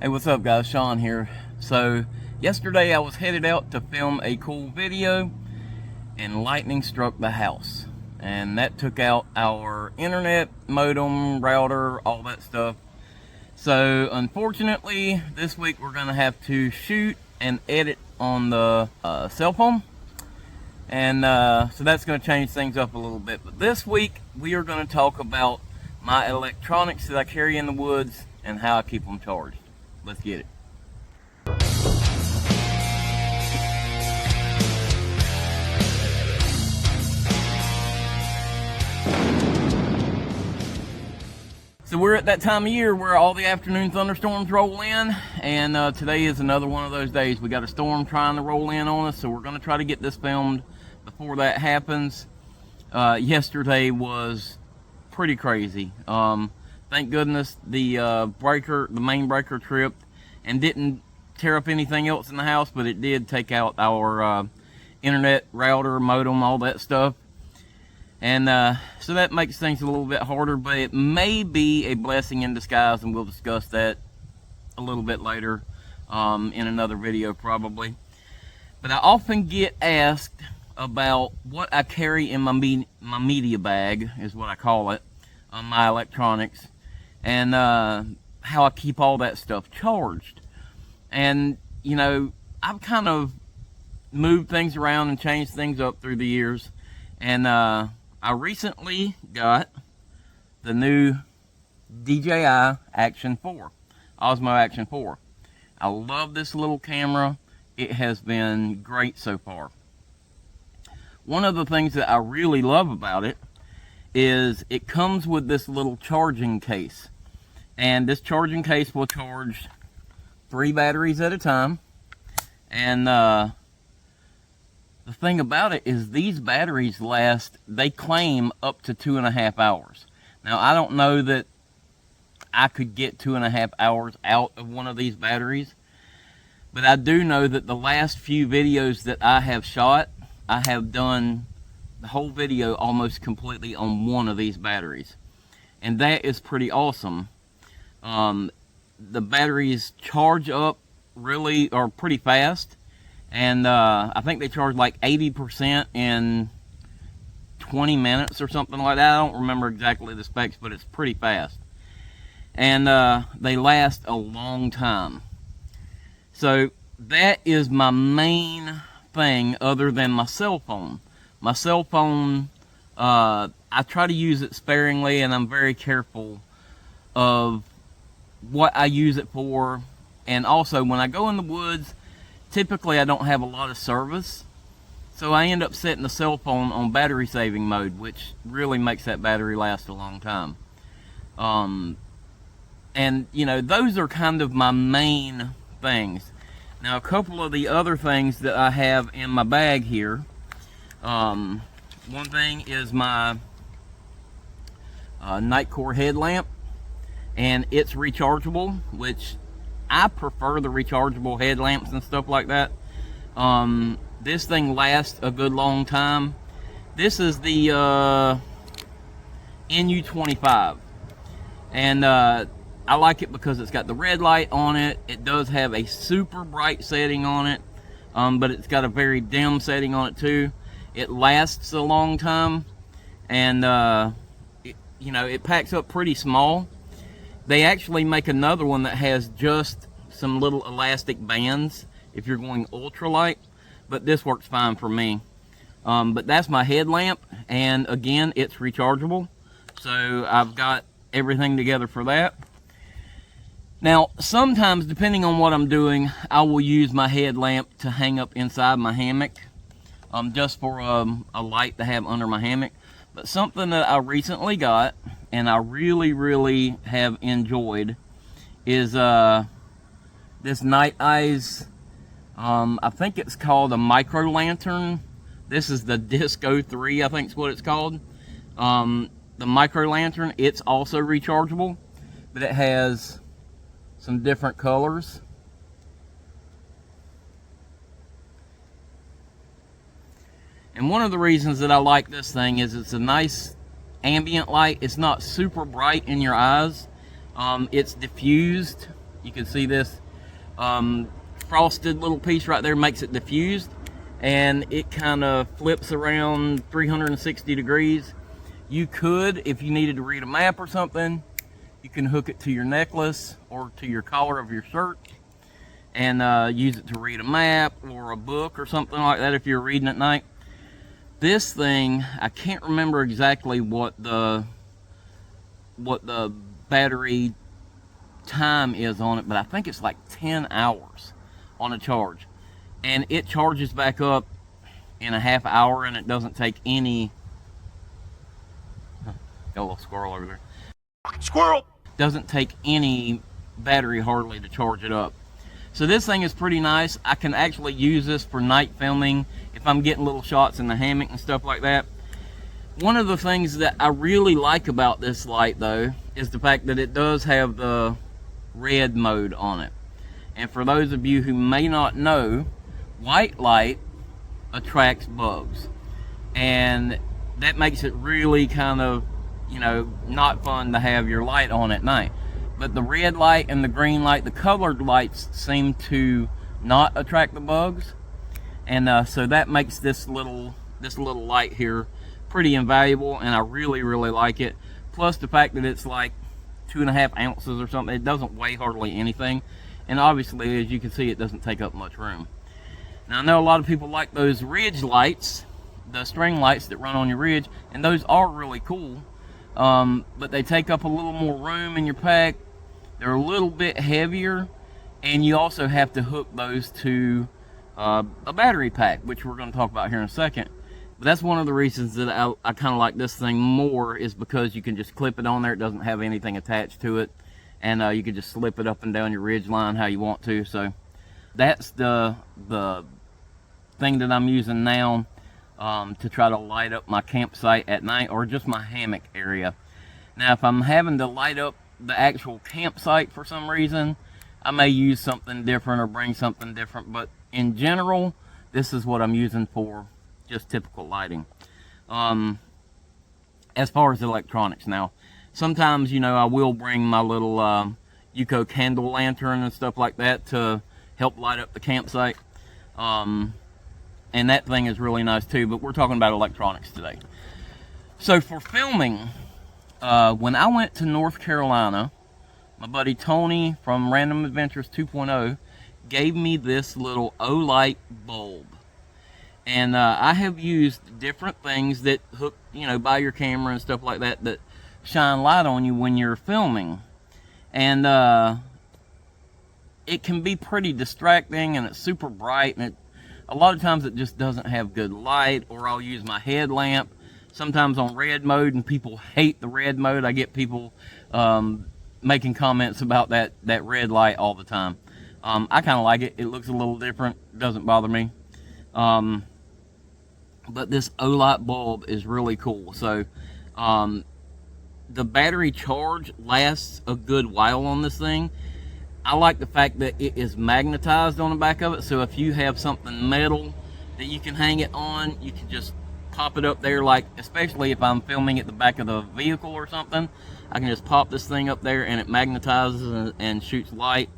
Hey, what's up guys? Sean here. So yesterday I was headed out to film a cool video and lightning struck the house, and that took out our internet, modem, router, all that stuff. So unfortunately this week we're gonna have to shoot and edit on the cell phone, and so that's going to change things up a little bit. But this week we are going to talk about my electronics that I carry in the woods and how I keep them charged. Let's get it. So we're at that time of year where all the afternoon thunderstorms roll in, and today is another one of those days. We got a storm trying to roll in on us, so we're going to try to get this filmed before that happens. Yesterday was pretty crazy. Thank goodness the main breaker tripped and didn't tear up anything else in the house, but it did take out our internet, router, modem, all that stuff. And so that makes things a little bit harder, but it may be a blessing in disguise, and we'll discuss that a little bit later in another video probably. But I often get asked about what I carry in my media bag, is what I call it, on my electronics, and how I keep all that stuff charged. And you know, I've kind of moved things around and changed things up through the years, and I recently got the new DJI Action 4, Osmo Action 4. I love this little camera. It has been great so far. One of the things that I really love about it is it comes with this little charging case. And this charging case will charge 3 batteries at a time. And the thing about it is these batteries last, they claim, up to 2.5 hours. Now, I don't know that I could get 2.5 hours out of one of these batteries, but I do know that the last few videos that I have shot, I have done the whole video almost completely on one of these batteries. And that is pretty awesome. The batteries charge up pretty fast. And I think they charge like 80% in 20 minutes or something like that. I don't remember exactly the specs, but it's pretty fast. And they last a long time. So that is my main thing other than my cell phone. My cell phone, I try to use it sparingly, and I'm very careful of what I use it for. And also when I go in the woods, typically I don't have a lot of service, so I end up setting the cell phone on battery saving mode, which really makes that battery last a long time. And you know, those are kind of my main things. Now, a couple of the other things that I have in my bag here, one thing is my Nitecore headlamp, and it's rechargeable, which I prefer the rechargeable headlamps and stuff like that. This thing lasts a good long time. This is the NU25, and I like it because it's got the red light on it. It does have a super bright setting on it, but it's got a very dim setting on it too. It lasts a long time, and you know, it packs up pretty small. They actually make another one that has just some little elastic bands if you're going ultralight, but this works fine for me. But that's my headlamp, and again, it's rechargeable, so I've got everything together for that. Now, sometimes, depending on what I'm doing, I will use my headlamp to hang up inside my hammock, just for a light to have under my hammock. But something that I recently got, and I really have enjoyed, is this Nite, I think it's called a micro lantern. This is the Disco 3, I think is what it's called. The micro lantern, it's also rechargeable, but it has some different colors. And one of the reasons that I like this thing is it's a nice ambient light. It's not super bright in your eyes. It's diffused You can see this frosted little piece right there makes it diffused, and it kind of flips around 360 degrees. You could, if you needed to read a map or something, you can hook it to your necklace or to your collar of your shirt and use it to read a map or a book or something like that if you're reading at night. This thing, I can't remember exactly what the battery time is on it, but I think it's like 10 hours on a charge, and it charges back up in a half hour, and it doesn't take any got a little squirrel over there. Squirrel! Doesn't take any battery hardly to charge it up. So this thing is pretty nice. I can actually use this for night filming if I'm getting little shots in the hammock and stuff like that. One of the things that I really like about this light though is the fact that it does have the red mode on it. And for those of you who may not know, white light attracts bugs, and that makes it really kind of, you know, not fun to have your light on at night. But the red light and the green light, the colored lights, seem to not attract the bugs, and so that makes this little light here pretty invaluable, and I really like it. Plus the fact that it's like 2.5 ounces or something. It doesn't weigh hardly anything, and obviously, as you can see, it doesn't take up much room. Now I know a lot of people like those ridge lights, the string lights that run on your ridge, and those are really cool, but they take up a little more room in your pack. They're a little bit heavier, and you also have to hook those to a battery pack, which we're going to talk about here in a second. But that's one of the reasons that I kind of like this thing more, is because you can just clip it on there. It doesn't have anything attached to it, and you can just slip it up and down your ridge line how you want to. So that's the thing that I'm using now to try to light up my campsite at night, or just my hammock area. Now if I'm having to light up the actual campsite for some reason, I may use something different or bring something different, but in general, this is what I'm using for just typical lighting. As far as electronics now, sometimes, you know, I will bring my little UCO candle lantern and stuff like that to help light up the campsite, and that thing is really nice too, but we're talking about electronics today. So for filming, when I went to North Carolina, my buddy Tony from Random Adventures 2.0 gave me this little Olight bulb. And I have used different things that hook, you know, by your camera and stuff like that, that shine light on you when you're filming. And it can be pretty distracting, and it's super bright, and a lot of times it just doesn't have good light. Or I'll use my headlamp sometimes on red mode, and people hate the red mode. I get people making comments about that red light all the time. I kind of like it. It looks a little different. It doesn't bother me. But this Olight bulb is really cool. So the battery charge lasts a good while on this thing. I like the fact that it is magnetized on the back of it, so if you have something metal that you can hang it on, you can just pop it up there, like especially if I'm filming at the back of the vehicle or something, I can just pop this thing up there and it magnetizes and shoots light,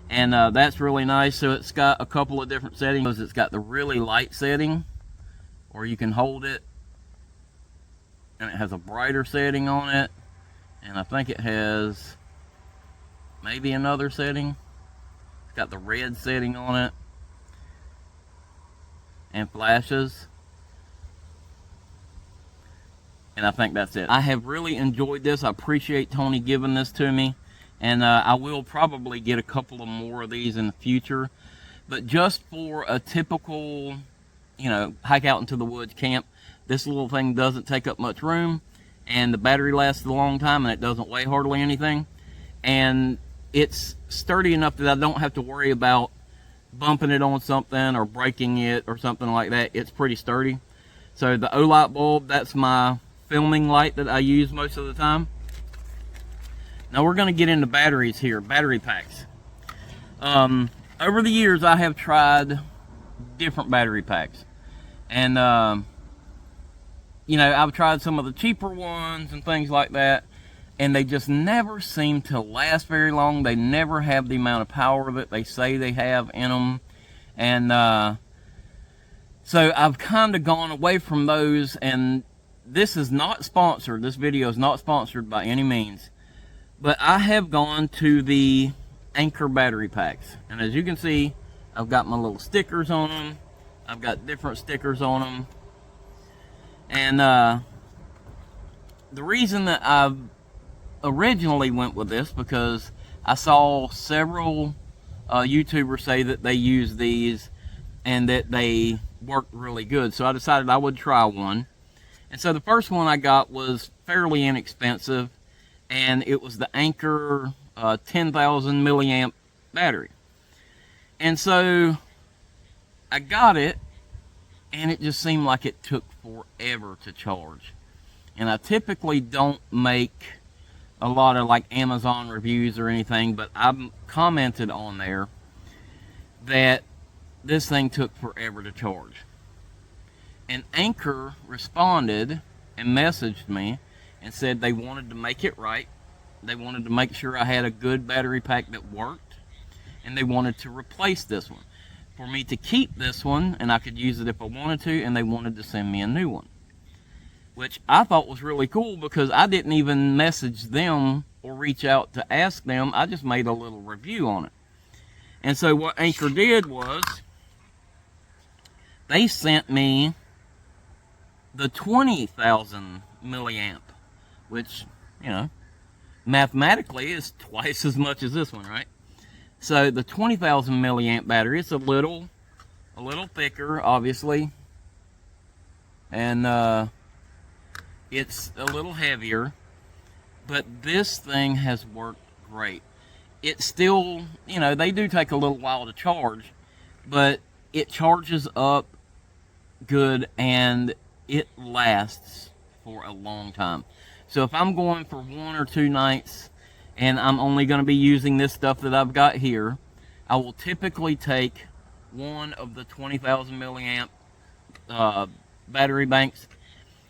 and that's really nice. So it's got a couple of different settings. It's got the really light setting, or you can hold it, and it has a brighter setting on it, and I think it has maybe another setting. It's got the red setting on it, and flashes, and I think that's it. I have really enjoyed this. I appreciate Tony giving this to me, and I will probably get a couple of more of these in the future. But just for a typical, you know, hike out into the woods camp, this little thing doesn't take up much room, and the battery lasts a long time, and it doesn't weigh hardly anything, and it's sturdy enough that I don't have to worry about bumping it on something or breaking it or something like that. It's pretty sturdy. So the Olight bulb, that's my filming light that I use most of the time. Now we're going to get into batteries here, battery packs. Over the years I have tried different battery packs, and you know, I've tried some of the cheaper ones and things like that, and they just never seem to last very long. They never have the amount of power that they say they have in them. And so I've kind of gone away from those, and this is not sponsored. This video is not sponsored by any means. But I have gone to the Anker battery packs. And as you can see, I've got my little stickers on them. I've got different stickers on them. And the reason that I originally went with this, because I saw several YouTubers say that they use these and that they worked really good. So I decided I would try one. And so the first one I got was fairly inexpensive, and it was the Anker 10,000 milliamp battery. And so I got it, and it just seemed like it took forever to charge. And I typically don't make a lot of like Amazon reviews or anything, but I commented on there that this thing took forever to charge. And Anker responded and messaged me and said they wanted to make it right. They wanted to make sure I had a good battery pack that worked, and they wanted to replace this one for me to keep this one, and I could use it if I wanted to, and they wanted to send me a new one, which I thought was really cool, because I didn't even message them or reach out to ask them. I just made a little review on it. And so what Anker did was they sent me the 20,000 milliamp, which, you know, mathematically is twice as much as this one, right? So the 20,000 milliamp battery, it's a little thicker, obviously, and it's a little heavier, but this thing has worked great. It still, you know, they do take a little while to charge, but it charges up good, and it lasts for a long time. So if I'm going for 1 or 2 nights and I'm only going to be using this stuff that I've got here, I will typically take one of the 20,000 milliamp battery banks,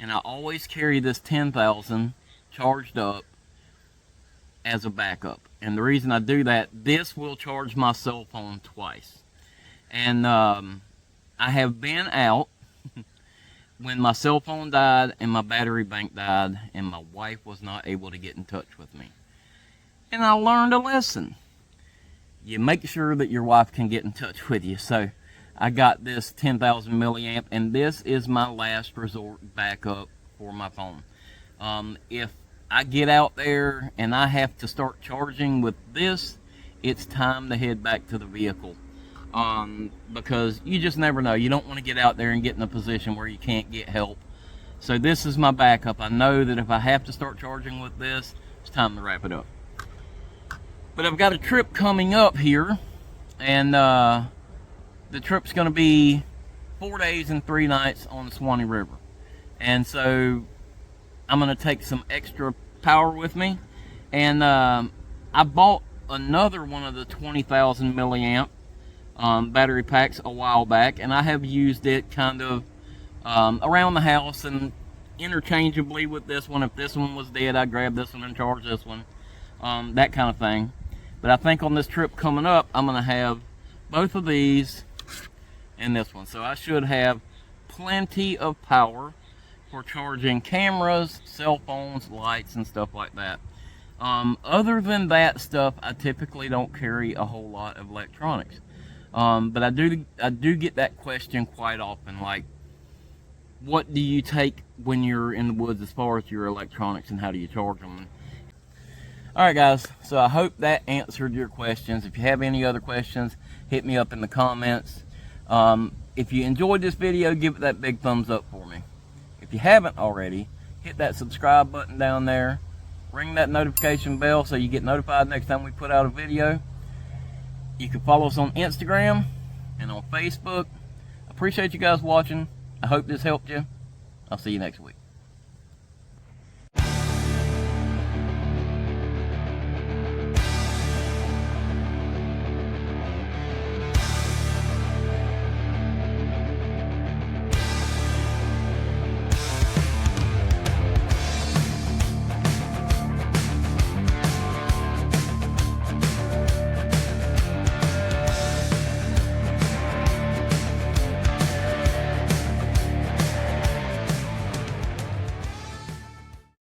and I always carry this 10,000 charged up as a backup. And the reason I do that, this will charge my cell phone twice. And I have been out when my cell phone died and my battery bank died, and my wife was not able to get in touch with me. And I learned a lesson. You make sure that your wife can get in touch with you. So I got this 10,000 milliamp, and this is my last resort backup for my phone. If I get out there and I have to start charging with this, it's time to head back to the vehicle. Because you just never know. You don't want to get out there and get in a position where you can't get help. So this is my backup. I know that if I have to start charging with this, it's time to wrap it up. But I've got a trip coming up here, and the trip's going to be 4 days and 3 nights on the Swanee River. And so I'm going to take some extra power with me, and I bought another one of the 20,000 milliamp battery packs a while back, and I have used it kind of around the house and interchangeably with this one. If this one was dead, I'd grab this one and charge this one, that kind of thing. But I think on this trip coming up, I'm going to have both of these and this one. So I should have plenty of power for charging cameras, cell phones, lights, and stuff like that. Other than that stuff, I typically don't carry a whole lot of electronics. But I do get that question quite often, like, what do you take when you're in the woods as far as your electronics, and how do you charge them? Alright guys, so I hope that answered your questions. If you have any other questions, hit me up in the comments. If you enjoyed this video, give it that big thumbs up for me. If you haven't already, hit that subscribe button down there. Ring that notification bell so you get notified next time we put out a video. You can follow us on Instagram and on Facebook. I appreciate you guys watching. I hope this helped you. I'll see you next week.